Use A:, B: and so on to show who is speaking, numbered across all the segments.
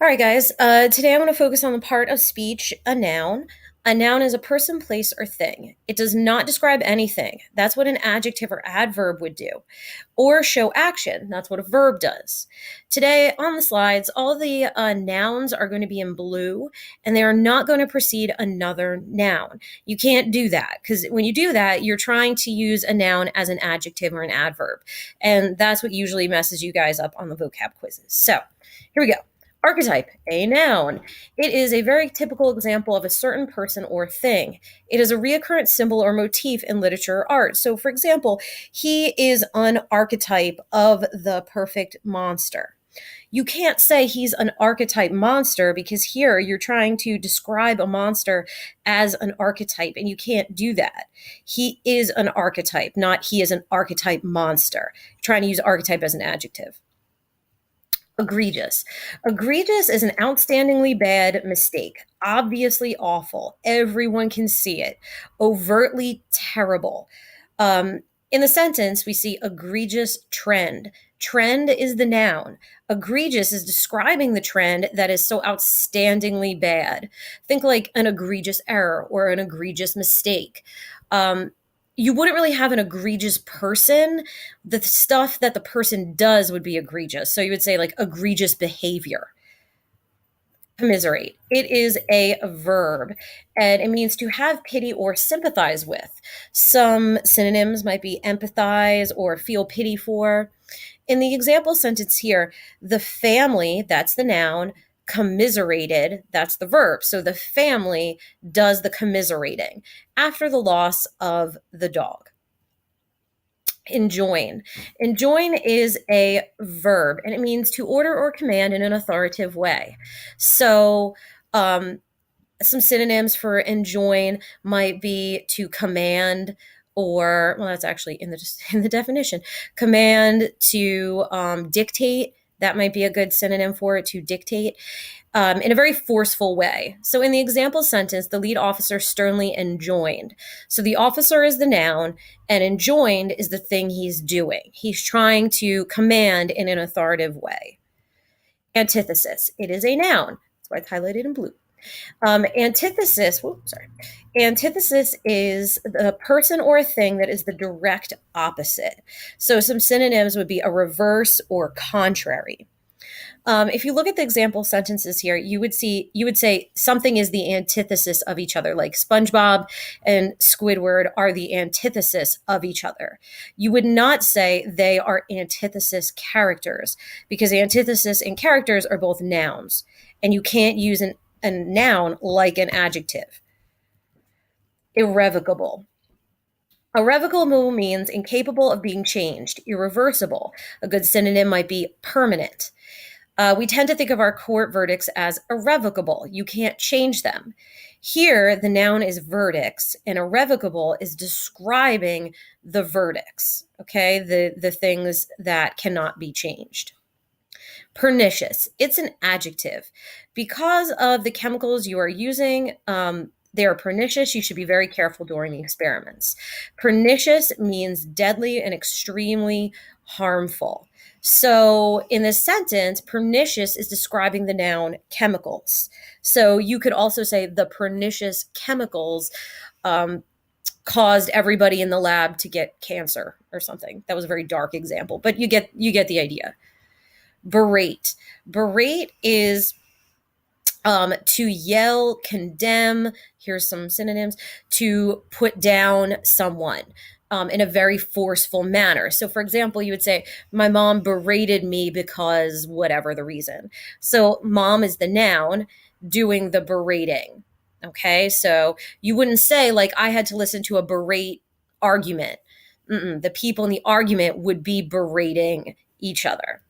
A: All right, guys. Today I'm going to focus on the part of speech, a noun. A noun is a person, place, or thing. It does not describe anything. That's what an adjective or adverb would do. Or show action. That's what a verb does. Today on the slides, all the nouns are going to be in blue, and they are not going to precede another noun. You can't do that because when you do that, you're trying to use a noun as an adjective or an adverb. And that's what usually messes you guys up on the vocab quizzes. So here we go. Archetype, a noun. It is a very typical example of a certain person or thing. It is a recurrent symbol or motif in literature or art. So, for example, he is an archetype of the perfect monster. You can't say he's an archetype monster because here you're trying to describe a monster as an archetype, and you can't do that. He is an archetype, not he is an archetype monster. You're trying to use archetype as an adjective. Egregious. Egregious is an outstandingly bad mistake. Obviously awful. Everyone can see it. Overtly terrible. In the sentence, we see egregious trend. Trend is the noun. Egregious is describing the trend that is so outstandingly bad. Think like an egregious error or an egregious mistake. You wouldn't really have an egregious person. The stuff that the person does would be egregious. So you would say like egregious behavior. Commiserate. It is a verb and it means to have pity or sympathize with. Some synonyms might be empathize or feel pity for. In the example sentence here, the family, that's the noun, commiserated, that's the verb. So the family does the commiserating after the loss of the dog. Enjoin. Enjoin is a verb and it means to order or command in an authoritative way. So, some synonyms for enjoin might be to command, or well, that's actually in the definition. Command, to dictate. That might be a good synonym for it, to dictate. In a very forceful way. So in the example sentence, the lead officer sternly enjoined. So the officer is the noun, and enjoined is the thing he's doing. He's trying to command in an authoritative way. Antithesis. It is a noun. That's why it's highlighted in blue. Antithesis is the person or a thing that is the direct opposite. So some synonyms would be a reverse or contrary. If you look at the example sentences here, you would say something is the antithesis of each other, like SpongeBob and Squidward are the antithesis of each other. You would not say they are antithesis characters because antithesis and characters are both nouns, and you can't use a noun like an adjective. Irrevocable. Irrevocable means incapable of being changed, irreversible. A good synonym might be permanent. We tend to think of our court verdicts as irrevocable. You can't change them. Here, the noun is verdicts, and irrevocable is describing the verdicts, okay? The things that cannot be changed. Pernicious. It's an adjective. Because of the chemicals you are using, they are pernicious. You should be very careful during the experiments. Pernicious means deadly and extremely harmful. So in this sentence, pernicious is describing the noun chemicals. So you could also say the pernicious chemicals caused everybody in the lab to get cancer or something. That was a very dark example, but you get the idea. Berate. Berate is to yell, condemn. Here's some synonyms. To put down someone. In a very forceful manner. So, for example, you would say, my mom berated me because whatever the reason. So, mom is the noun doing the berating. Okay, so you wouldn't say, like, I had to listen to a berate argument. The people in the argument would be berating each other.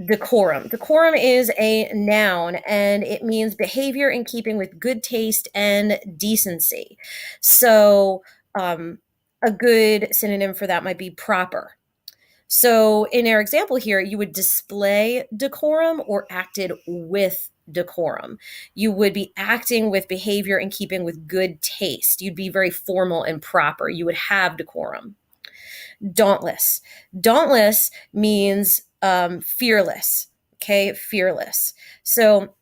A: Decorum. Decorum is a noun and it means behavior in keeping with good taste and decency. So, a good synonym for that might be proper. So in our example here, you would display decorum or acted with decorum. You would be acting with behavior in keeping with good taste. You'd be very formal and proper. You would have decorum. Dauntless. Dauntless means fearless. okay, fearless. So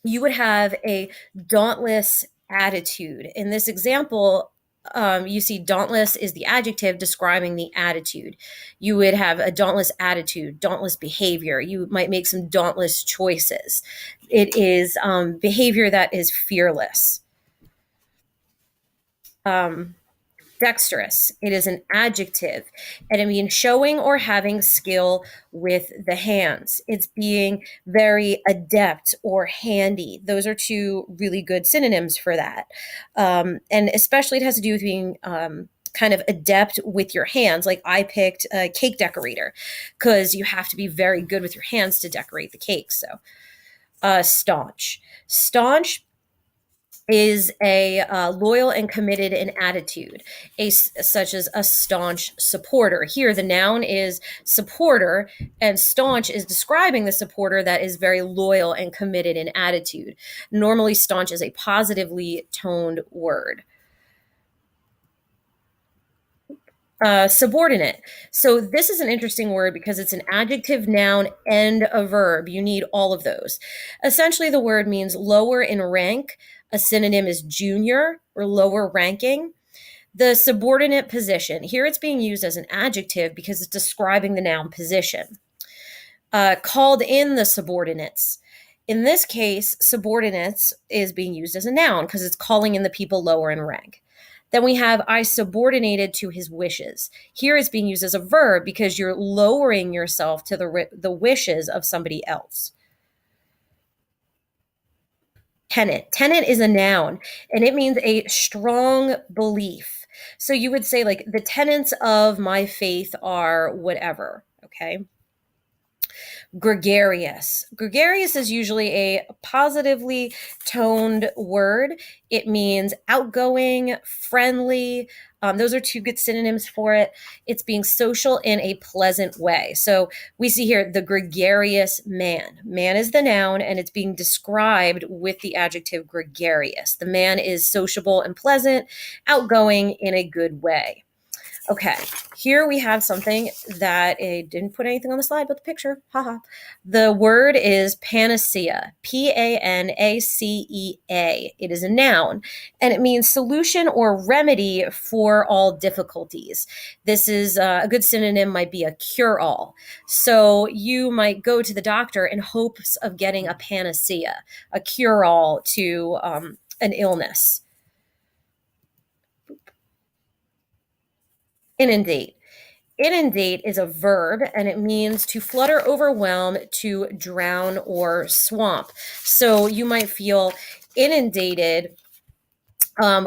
A: you would have a dauntless attitude. In this example, you see dauntless is the adjective describing the attitude. You would have a dauntless attitude, dauntless behavior. You might make some dauntless choices. It is behavior that is fearless. Um, Dexterous. It is an adjective, and it means showing or having skill with the hands. It's being very adept or handy. Those are two really good synonyms for that. And especially it has to do with being kind of adept with your hands. Like I picked a cake decorator because you have to be very good with your hands to decorate the cake. So staunch. Staunch is a loyal and committed in attitude, such as a staunch supporter. Here, the noun is supporter, and staunch is describing the supporter that is very loyal and committed in attitude. Normally, staunch is a positively toned word. Subordinate. So this is an interesting word because it's an adjective, noun, and a verb. You need all of those. Essentially, the word means lower in rank. A synonym is junior or lower ranking. The subordinate position. Here it's being used as an adjective because it's describing the noun position. Called in the subordinates. In this case, subordinates is being used as a noun because it's calling in the people lower in rank. Then we have I subordinated to his wishes. Here it's being used as a verb because you're lowering yourself to the wishes of somebody else. Tenet. Tenet is a noun, and it means a strong belief. So you would say, like, the tenets of my faith are whatever, okay? Gregarious. Gregarious is usually a positively toned word. It means outgoing, friendly. Those are two good synonyms for it. It's being social in a pleasant way. So we see here the gregarious man. Man is the noun, and it's being described with the adjective gregarious. The man is sociable and pleasant, outgoing in a good way. Okay, here we have something that I didn't put anything on the slide but the picture. Haha. The word is panacea. Panacea. It is a noun, and it means solution or remedy for all difficulties. This is a good synonym, might be a cure-all. So you might go to the doctor in hopes of getting a panacea, a cure-all to an illness. Inundate. Inundate is a verb, and it means to flutter, overwhelm, to drown, or swamp. So you might feel inundated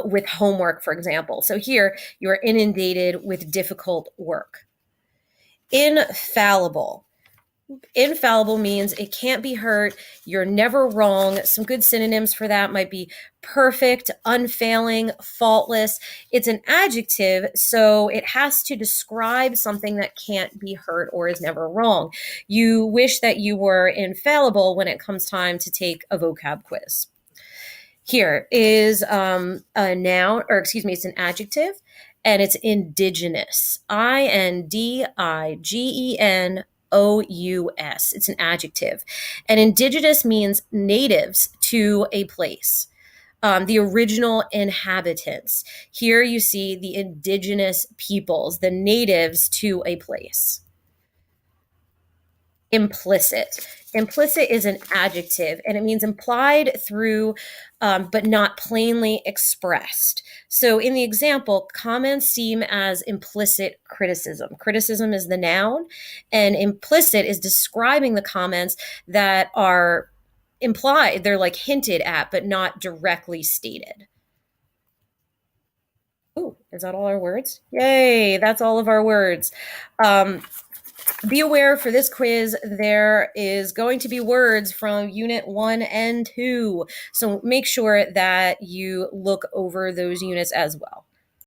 A: with homework, for example. So here you are inundated with difficult work. Infallible. Infallible means it can't be hurt. You're never wrong. Some good synonyms for that might be perfect, unfailing, faultless. It's an adjective, so it has to describe something that can't be hurt or is never wrong. You wish that you were infallible when it comes time to take a vocab quiz. Here is a noun, or excuse me, it's an adjective, and it's indigenous. INDIGENOUS. It's an adjective. And indigenous means natives to a place. The original inhabitants. Here you see the indigenous peoples, the natives to a place. Implicit. Implicit is an adjective, and it means implied through, but not plainly expressed. So in the example, comments seem as implicit criticism. Criticism is the noun, and implicit is describing the comments that are implied. They're like hinted at, but not directly stated. Oh, is that all our words? Yay, that's all of our words. Be aware for this quiz, there is going to be words from Unit 1 and 2. So make sure that you look over those units as well.